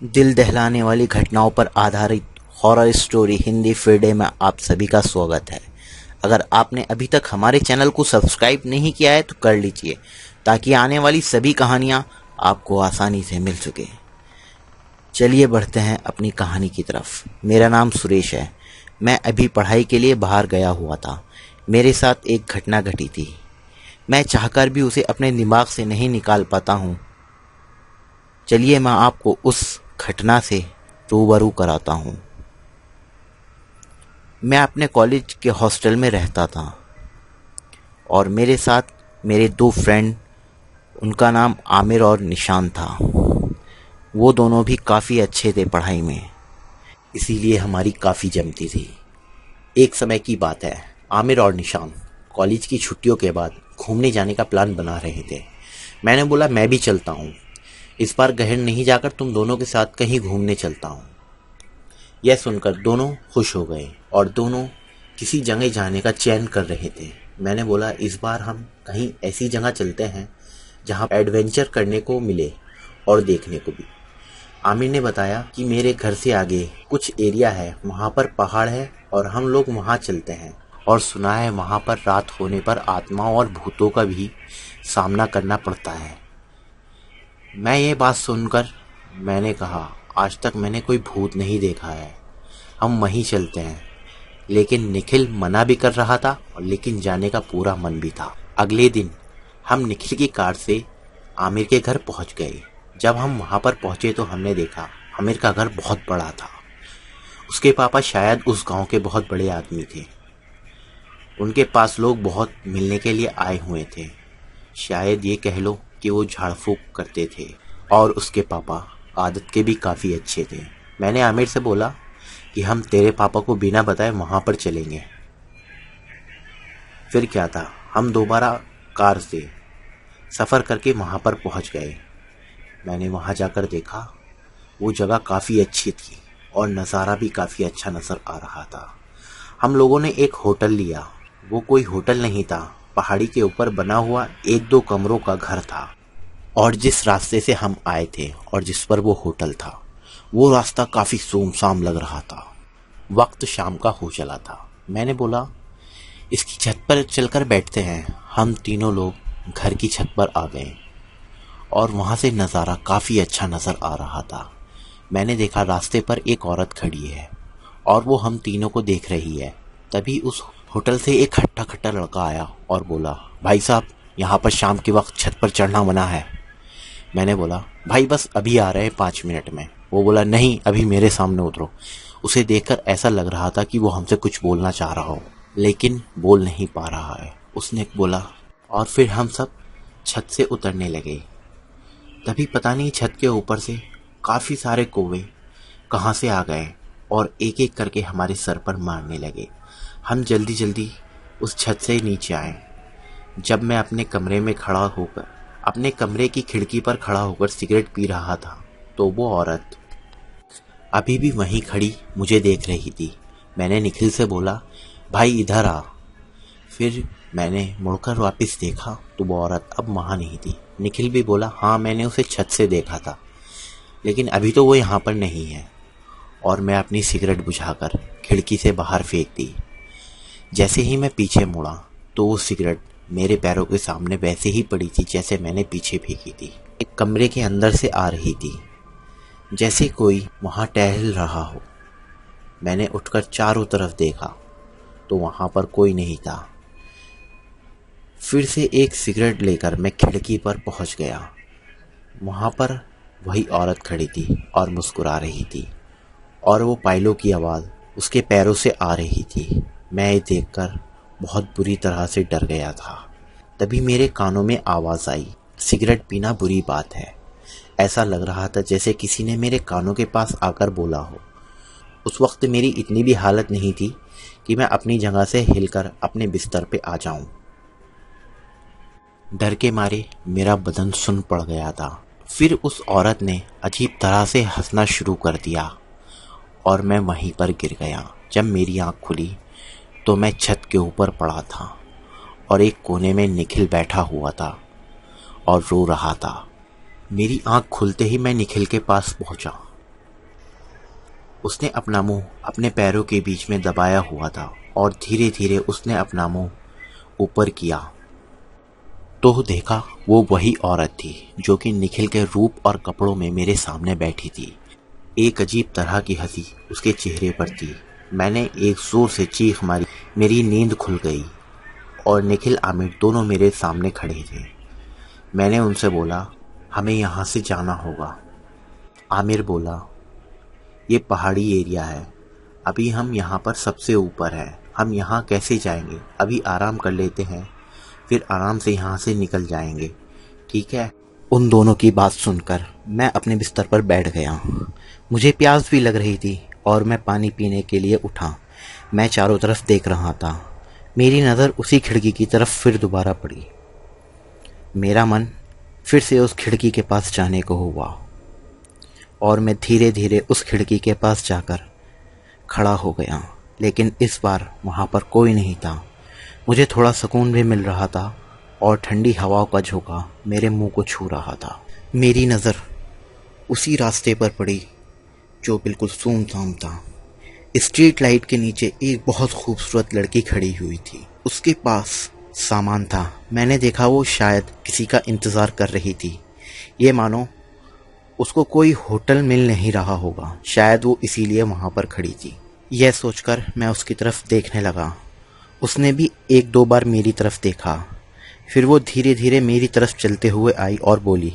दिल दहलाने वाली घटनाओं पर आधारित हॉरर स्टोरी हिंदी फ्राइडे में आप सभी का स्वागत है। अगर आपने अभी तक हमारे चैनल को सब्सक्राइब नहीं किया है तो कर लीजिए ताकि आने वाली सभी कहानियां आपको आसानी से मिल सके। चलिए बढ़ते हैं अपनी कहानी की तरफ। मेरा नाम सुरेश है। मैं अभी पढ़ाई के लिए बाहर गया हुआ था। मेरे साथ एक घटना घटी थी। मैं चाहकर भी उसे अपने दिमाग से नहीं निकाल पाता हूँ। चलिए मैं आपको उस घटना से रूबरू कराता हूँ। मैं अपने कॉलेज के हॉस्टल में रहता था और मेरे साथ मेरे दो फ्रेंड, उनका नाम आमिर और निशान था। वो दोनों भी काफ़ी अच्छे थे पढ़ाई में, इसीलिए हमारी काफ़ी जमती थी। एक समय की बात है, आमिर और निशान कॉलेज की छुट्टियों के बाद घूमने जाने का प्लान बना रहे थे। मैंने बोला मैं भी चलता हूँ, इस बार गहन नहीं जाकर तुम दोनों के साथ कहीं घूमने चलता हूँ। यह सुनकर दोनों खुश हो गए और दोनों किसी जगह जाने का चयन कर रहे थे। मैंने बोला इस बार हम कहीं ऐसी जगह चलते हैं जहाँ एडवेंचर करने को मिले और देखने को भी। आमिर ने बताया कि मेरे घर से आगे कुछ एरिया है, वहाँ पर पहाड़ है और हम लोग वहाँ चलते हैं, और सुना है वहाँ पर रात होने पर आत्माओं और भूतों का भी सामना करना पड़ता है। मैं ये बात सुनकर मैंने कहा आज तक मैंने कोई भूत नहीं देखा है, हम वहीं चलते हैं। लेकिन निखिल मना भी कर रहा था और लेकिन जाने का पूरा मन भी था। अगले दिन हम निखिल की कार से आमिर के घर पहुंच गए। जब हम वहां पर पहुंचे तो हमने देखा आमिर का घर बहुत बड़ा था। उसके पापा शायद उस गांव के बहुत बड़े आदमी थे। उनके पास लोग बहुत मिलने के लिए आए हुए थे। शायद ये कह लो कि वो झाड़ फूक करते थे और उसके पापा आदत के भी काफ़ी अच्छे थे। मैंने आमिर से बोला कि हम तेरे पापा को बिना बताए वहाँ पर चलेंगे। फिर क्या था, हम दोबारा कार से सफ़र करके वहाँ पर पहुँच गए। मैंने वहाँ जाकर देखा वो जगह काफ़ी अच्छी थी और नज़ारा भी काफ़ी अच्छा नज़र आ रहा था। हम लोगों ने एक होटल लिया। वो कोई होटल नहीं था, पहाड़ी के ऊपर बना हुआ एक दो कमरों का घर था। और जिस रास्ते से हम आए थे और जिस पर वो होटल था, वो रास्ता काफ़ी सुनसान लग रहा था। वक्त शाम का हो चला था। मैंने बोला इसकी छत पर चलकर बैठते हैं। हम तीनों लोग घर की छत पर आ गए और वहाँ से नज़ारा काफ़ी अच्छा नज़र आ रहा था। मैंने देखा रास्ते पर एक औरत खड़ी है और वो हम तीनों को देख रही है। तभी उस होटल से एक हट्टा खट्टा लड़का आया और बोला भाई साहब, यहाँ पर शाम के वक्त छत पर चढ़ना मना है। मैंने बोला भाई बस अभी आ रहे हैं 5 मिनट में। वो बोला नहीं, अभी मेरे सामने उतरो। उसे देखकर ऐसा लग रहा था कि वो हमसे कुछ बोलना चाह रहा हो लेकिन बोल नहीं पा रहा है। उसने बोला और फिर हम सब छत से उतरने लगे। तभी पता नहीं छत के ऊपर से काफ़ी सारे कौवे कहाँ से आ गए और एक एक करके हमारे सर पर मारने लगे। हम जल्दी जल्दी उस छत से नीचे आए। जब मैं अपने कमरे की खिड़की पर खड़ा होकर सिगरेट पी रहा था तो वो औरत अभी भी वहीं खड़ी मुझे देख रही थी। मैंने निखिल से बोला भाई इधर आ। फिर मैंने मुड़कर वापस देखा तो वो औरत अब वहाँ नहीं थी। निखिल भी बोला हाँ, मैंने उसे छत से देखा था लेकिन अभी तो वो यहाँ पर नहीं है। और मैं अपनी सिगरेट बुझाकर खिड़की से बाहर फेंक दी। जैसे ही मैं पीछे मुड़ा तो वो सिगरेट मेरे पैरों के सामने वैसे ही पड़ी थी जैसे मैंने पीछे फेंकी थी। एक कमरे के अंदर से आ रही थी, जैसे कोई वहाँ टहल रहा हो। मैंने उठकर चारों तरफ देखा तो वहाँ पर कोई नहीं था। फिर से एक सिगरेट लेकर मैं खिड़की पर पहुँच गया। वहाँ पर वही औरत खड़ी थी और मुस्कुरा रही थी और वो पायलों की आवाज़ उसके पैरों से आ रही थी। मैं ये देखकर बहुत बुरी तरह से डर गया था। तभी मेरे कानों में आवाज़ आई, सिगरेट पीना बुरी बात है। ऐसा लग रहा था जैसे किसी ने मेरे कानों के पास आकर बोला हो। उस वक्त मेरी इतनी भी हालत नहीं थी कि मैं अपनी जगह से हिलकर अपने बिस्तर पे आ जाऊं। डर के मारे मेरा बदन सुन्न पड़ गया था। फिर उस औरत ने अजीब तरह से हंसना शुरू कर दिया और मैं वहीं पर गिर गया। जब मेरी आँख खुली तो मैं छत के ऊपर पड़ा था और एक कोने में निखिल बैठा हुआ था और रो रहा था। मेरी आँख खुलते ही मैं निखिल के पास पहुंचा उसने अपना मुंह अपने पैरों के बीच में दबाया हुआ था और धीरे धीरे उसने अपना मुंह ऊपर किया तो देखा वो वही औरत थी जो कि निखिल के रूप और कपड़ों में मेरे सामने बैठी थी। एक अजीब तरह की हंसी उसके चेहरे पर थी। मैंने एक जोर से चीख मारी। मेरी नींद खुल गई और निखिल आमिर दोनों मेरे सामने खड़े थे। मैंने उनसे बोला, हमें यहाँ से जाना होगा। आमिर बोला, ये पहाड़ी एरिया है, अभी हम यहाँ पर सबसे ऊपर हैं, हम यहाँ कैसे जाएंगे? अभी आराम कर लेते हैं, फिर आराम से यहाँ से निकल जाएंगे, ठीक है? उन दोनों की बात सुनकर मैं अपने बिस्तर पर बैठ गया। मुझे प्यास भी लग रही थी और मैं पानी पीने के लिए उठा। मैं चारों तरफ देख रहा था। मेरी नज़र उसी खिड़की की तरफ फिर दोबारा पड़ी। मेरा मन फिर से उस खिड़की के पास जाने को हुआ और मैं धीरे धीरे उस खिड़की के पास जाकर खड़ा हो गया। लेकिन इस बार वहाँ पर कोई नहीं था। मुझे थोड़ा सुकून भी मिल रहा था और ठंडी हवाओं का झोंका मेरे मुंह को छू रहा था। मेरी नज़र उसी रास्ते पर पड़ी जो बिल्कुल सुनसान था। स्ट्रीट लाइट के नीचे एक बहुत खूबसूरत लड़की खड़ी हुई थी। उसके पास सामान था। मैंने देखा वो शायद किसी का इंतज़ार कर रही थी। ये मानो उसको कोई होटल मिल नहीं रहा होगा, शायद वो इसीलिए वहाँ पर खड़ी थी। यह सोचकर मैं उसकी तरफ देखने लगा। उसने भी एक दो बार मेरी तरफ देखा। फिर वो धीरे धीरे मेरी तरफ चलते हुए आई और बोली,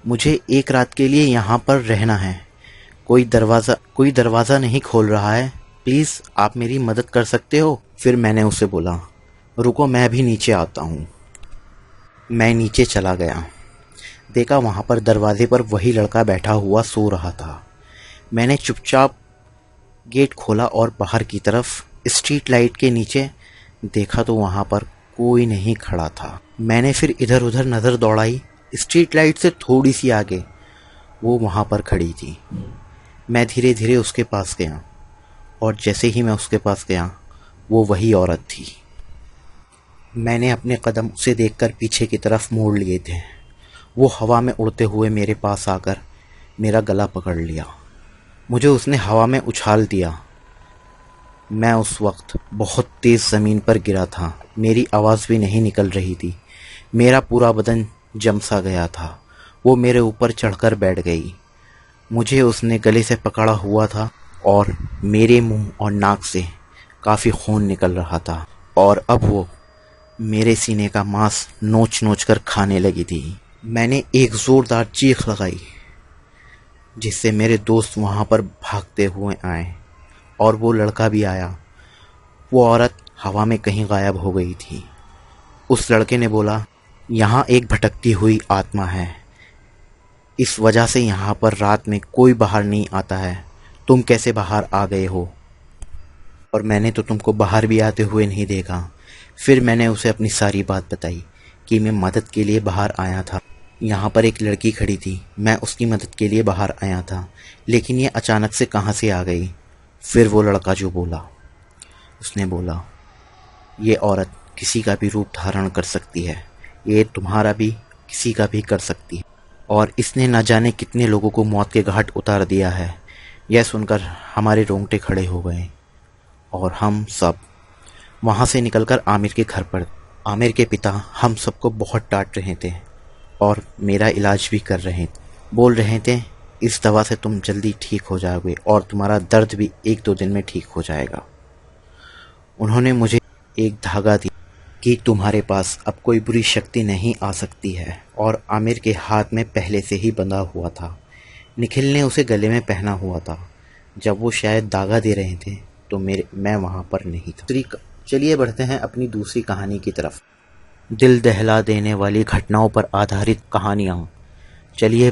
मुझे एक रात के लिए यहाँ पर रहना है। कोई दरवाज़ा नहीं खोल रहा है, प्लीज़ आप मेरी मदद कर सकते हो? फिर मैंने उसे बोला, रुको मैं भी नीचे आता हूँ। मैं नीचे चला गया। देखा वहाँ पर दरवाजे पर वही लड़का बैठा हुआ सो रहा था। मैंने चुपचाप गेट खोला और बाहर की तरफ स्ट्रीट लाइट के नीचे देखा तो वहाँ पर कोई नहीं खड़ा था। मैंने फिर इधर उधर नज़र दौड़ाई। स्ट्रीट लाइट से थोड़ी सी आगे वो वहाँ पर खड़ी थी। मैं धीरे धीरे उसके पास गया और जैसे ही मैं उसके पास गया वो वही औरत थी। मैंने अपने कदम उसे देखकर पीछे की तरफ मोड़ लिए थे। वो हवा में उड़ते हुए मेरे पास आकर मेरा गला पकड़ लिया। मुझे उसने हवा में उछाल दिया। मैं उस वक्त बहुत तेज़ ज़मीन पर गिरा था। मेरी आवाज़ भी नहीं निकल रही थी। मेरा पूरा बदन जम सा गया था। वो मेरे ऊपर चढ़कर बैठ गई। मुझे उसने गले से पकड़ा हुआ था और मेरे मुंह और नाक से काफ़ी खून निकल रहा था और अब वो मेरे सीने का मांस नोच नोच कर खाने लगी थी। मैंने एक ज़ोरदार चीख लगाई जिससे मेरे दोस्त वहाँ पर भागते हुए आए और वो लड़का भी आया। वो औरत हवा में कहीं गायब हो गई थी। उस लड़के ने बोला, यहाँ एक भटकती हुई आत्मा है, इस वजह से यहाँ पर रात में कोई बाहर नहीं आता है। तुम कैसे बाहर आ गए हो? और मैंने तो तुमको बाहर भी आते हुए नहीं देखा। फिर मैंने उसे अपनी सारी बात बताई कि मैं मदद के लिए बाहर आया था। यहाँ पर एक लड़की खड़ी थी, मैं उसकी मदद के लिए बाहर आया था, लेकिन ये अचानक से कहाँ से आ गई। फिर वो लड़का जो बोला, उसने बोला, ये औरत किसी का भी रूप धारण कर सकती है, ये तुम्हारा भी किसी का भी कर सकती है, और इसने न जाने कितने लोगों को मौत के घाट उतार दिया है। यह सुनकर हमारे रोंगटे खड़े हो गए और हम सब वहाँ से निकलकर आमिर के घर पर। आमिर के पिता हम सबको बहुत डांट रहे थे और मेरा इलाज भी कर रहे थे। बोल रहे थे, इस दवा से तुम जल्दी ठीक हो जाओगे और तुम्हारा दर्द भी 1-2 दिन में ठीक हो जाएगा। उन्होंने मुझे एक धागा दिया कि तुम्हारे पास अब कोई बुरी शक्ति नहीं आ सकती है, और आमिर के हाथ में पहले से ही बंधा हुआ था। निखिल ने उसे गले में पहना हुआ था। जब वो शायद धागा दे रहे थे तो मैं वहाँ पर नहीं था। चलिए बढ़ते हैं अपनी दूसरी कहानी की तरफ। दिल दहला देने वाली घटनाओं पर आधारित कहानियाँ। चलिए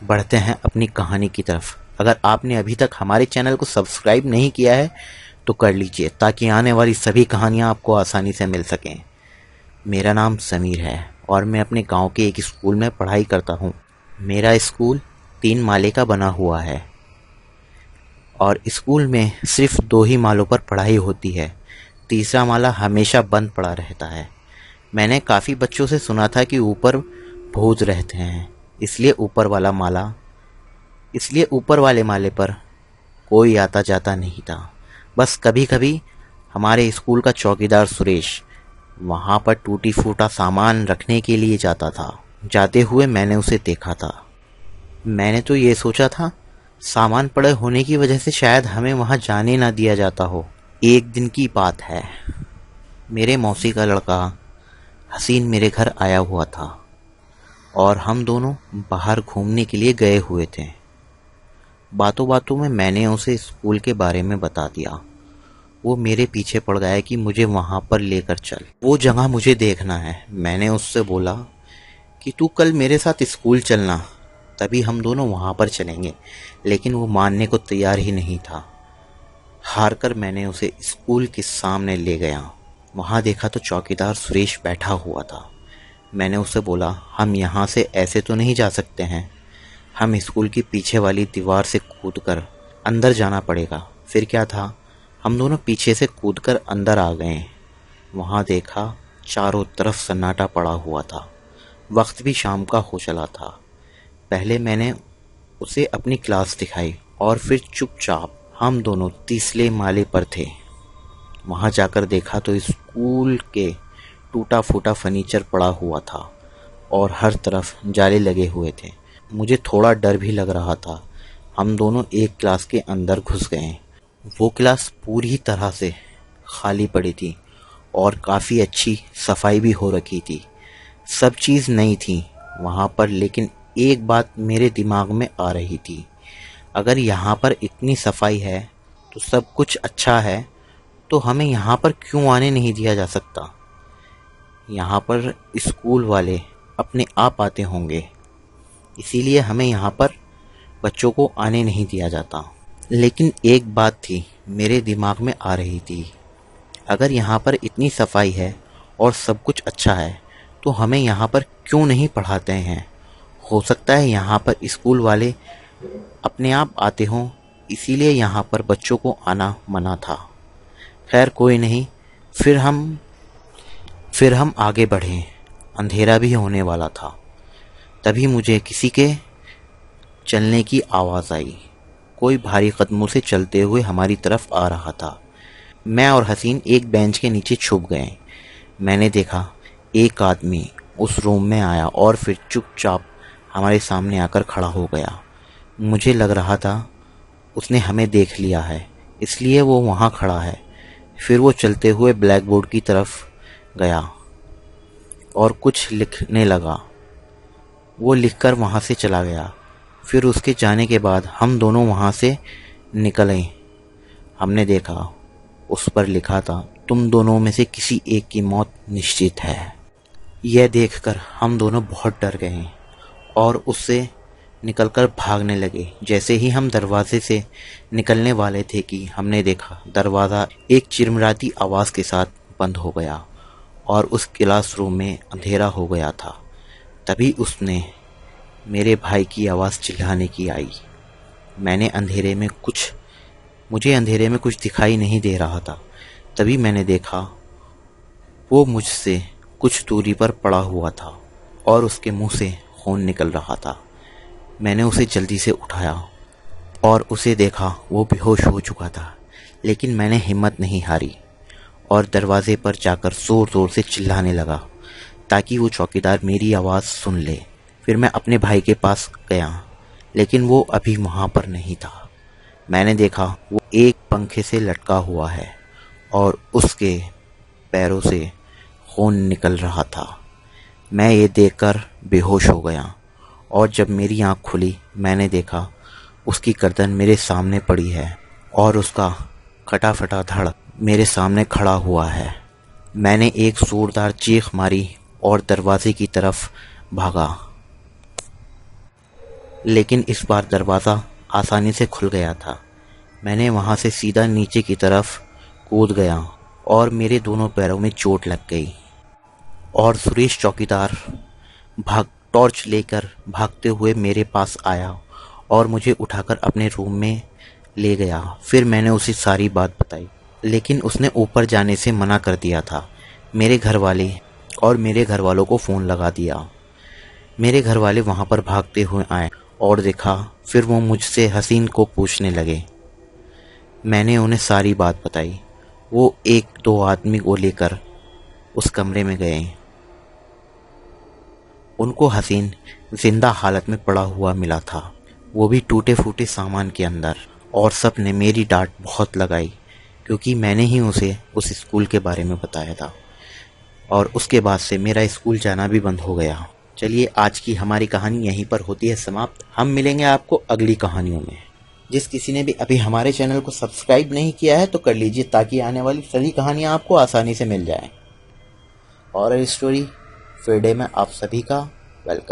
बढ़ते हैं अपनी कहानी की तरफ। अगर आपने अभी तक हमारे चैनल को सब्सक्राइब नहीं किया है तो कर लीजिए, ताकि आने वाली सभी कहानियाँ आपको आसानी से मिल सकें। मेरा नाम समीर है और मैं अपने गांव के एक स्कूल में पढ़ाई करता हूँ। मेरा स्कूल 3 माले का बना हुआ है और स्कूल में सिर्फ 2 ही मालों पर पढ़ाई होती है। तीसरा माला हमेशा बंद पड़ा रहता है। मैंने काफ़ी बच्चों से सुना था कि ऊपर भूत रहते हैं, इसलिए ऊपर वाले माले पर कोई आता जाता नहीं था। बस कभी कभी हमारे स्कूल का चौकीदार सुरेश वहाँ पर टूटी फूटा सामान रखने के लिए जाता था। जाते हुए मैंने उसे देखा था। मैंने तो ये सोचा था सामान पड़े होने की वजह से शायद हमें वहाँ जाने ना दिया जाता हो। एक दिन की बात है, मेरे मौसी का लड़का हसीन मेरे घर आया हुआ था और हम दोनों बाहर घूमने के लिए गए हुए थे। बातों बातों में मैंने उसे स्कूल के बारे में बता दिया। वो मेरे पीछे पड़ गया कि मुझे वहाँ पर लेकर चल, वो जगह मुझे देखना है। मैंने उससे बोला कि तू कल मेरे साथ स्कूल चलना, तभी हम दोनों वहाँ पर चलेंगे, लेकिन वो मानने को तैयार ही नहीं था। हार कर मैंने उसे स्कूल के सामने ले गया। वहाँ देखा तो चौकीदार सुरेश बैठा हुआ था। मैंने उससे बोला, हम यहाँ से ऐसे तो नहीं जा सकते हैं, हम स्कूल की पीछे वाली दीवार से कूदकर अंदर जाना पड़ेगा। फिर क्या था, हम दोनों पीछे से कूदकर अंदर आ गए। वहाँ देखा चारों तरफ सन्नाटा पड़ा हुआ था। वक्त भी शाम का हो चला था। पहले मैंने उसे अपनी क्लास दिखाई और फिर चुपचाप हम दोनों तीसरे माले पर थे। वहाँ जाकर देखा तो स्कूल के टूटा फूटा फर्नीचर पड़ा हुआ था और हर तरफ जाले लगे हुए थे। मुझे थोड़ा डर भी लग रहा था। हम दोनों एक क्लास के अंदर घुस गए। वो क्लास पूरी तरह से खाली पड़ी थी और काफ़ी अच्छी सफाई भी हो रखी थी। सब चीज़ नई थी वहाँ पर, लेकिन एक बात मेरे दिमाग में आ रही थी, अगर यहाँ पर इतनी सफाई है तो सब कुछ अच्छा है, तो हमें यहाँ पर क्यों आने नहीं दिया जा सकता। यहाँ पर स्कूल वाले अपने आप आते होंगे, इसीलिए हमें यहाँ पर बच्चों को आने नहीं दिया जाता। लेकिन एक बात थी मेरे दिमाग में आ रही थी, अगर यहाँ पर इतनी सफाई है और सब कुछ अच्छा है तो हमें यहाँ पर क्यों नहीं पढ़ाते हैं। हो सकता है यहाँ पर स्कूल वाले अपने आप आते हों, इसीलिए यहाँ पर बच्चों को आना मना था। खैर कोई नहीं, फिर हम आगे बढ़े। अंधेरा भी होने वाला था। तभी मुझे किसी के चलने की आवाज़ आई। कोई भारी कदमों से चलते हुए हमारी तरफ आ रहा था। मैं और हसीन एक बेंच के नीचे छुप गए। मैंने देखा एक आदमी उस रूम में आया और फिर चुपचाप हमारे सामने आकर खड़ा हो गया। मुझे लग रहा था उसने हमें देख लिया है, इसलिए वो वहाँ खड़ा है। फिर वो चलते हुए ब्लैक बोर्ड की तरफ गया और कुछ लिखने लगा। वो लिखकर वहाँ से चला गया। फिर उसके जाने के बाद हम दोनों वहाँ से निकले। हमने देखा उस पर लिखा था, तुम दोनों में से किसी एक की मौत निश्चित है। यह देखकर हम दोनों बहुत डर गए और उससे निकलकर भागने लगे। जैसे ही हम दरवाजे से निकलने वाले थे कि हमने देखा दरवाज़ा एक चिरमिराती आवाज़ के साथ बंद हो गया और उस क्लासरूम में अंधेरा हो गया था। तभी उसने मेरे भाई की आवाज़ चिल्लाने की आई। मुझे अंधेरे में कुछ दिखाई नहीं दे रहा था। तभी मैंने देखा वो मुझसे कुछ दूरी पर पड़ा हुआ था और उसके मुंह से खून निकल रहा था। मैंने उसे जल्दी से उठाया और उसे देखा वो बेहोश हो चुका था, लेकिन मैंने हिम्मत नहीं हारी और दरवाजे पर जाकर ज़ोर ज़ोर से चिल्लाने लगा ताकि वो चौकीदार मेरी आवाज़ सुन ले। फिर मैं अपने भाई के पास गया, लेकिन वो अभी वहाँ पर नहीं था। मैंने देखा वो एक पंखे से लटका हुआ है और उसके पैरों से खून निकल रहा था। मैं ये देखकर बेहोश हो गया और जब मेरी आँख खुली मैंने देखा उसकी गर्दन मेरे सामने पड़ी है और उसका कटा फटा धड़ मेरे सामने खड़ा हुआ है। मैंने एक जोरदार चीख मारी और दरवाजे की तरफ भागा, लेकिन इस बार दरवाज़ा आसानी से खुल गया था। मैंने वहाँ से सीधा नीचे की तरफ कूद गया और मेरे दोनों पैरों में चोट लग गई और सुरेश चौकीदार टॉर्च लेकर भागते हुए मेरे पास आया और मुझे उठाकर अपने रूम में ले गया। फिर मैंने उसे सारी बात बताई, लेकिन उसने ऊपर जाने से मना कर दिया था। मेरे घर वालों को फ़ोन लगा दिया। मेरे घर वाले वहाँ पर भागते हुए आए और देखा। फिर वो मुझसे हसीन को पूछने लगे मैंने उन्हें सारी बात बताई। वो एक दो आदमी को लेकर उस कमरे में गए। उनको हसीन जिंदा हालत में पड़ा हुआ मिला था, वो भी टूटे फूटे सामान के अंदर। और सब ने मेरी डांट बहुत लगाई क्योंकि मैंने ही उसे उस स्कूल के बारे में बताया था। और उसके बाद से मेरा स्कूल जाना भी बंद हो गया। चलिए, आज की हमारी कहानी यहीं पर होती है समाप्त। हम मिलेंगे आपको अगली कहानियों में। जिस किसी ने भी अभी हमारे चैनल को सब्सक्राइब नहीं किया है तो कर लीजिए, ताकि आने वाली सभी कहानियाँ आपको आसानी से मिल जाएं। हॉरर स्टोरी फ्राइडे में आप सभी का वेलकम।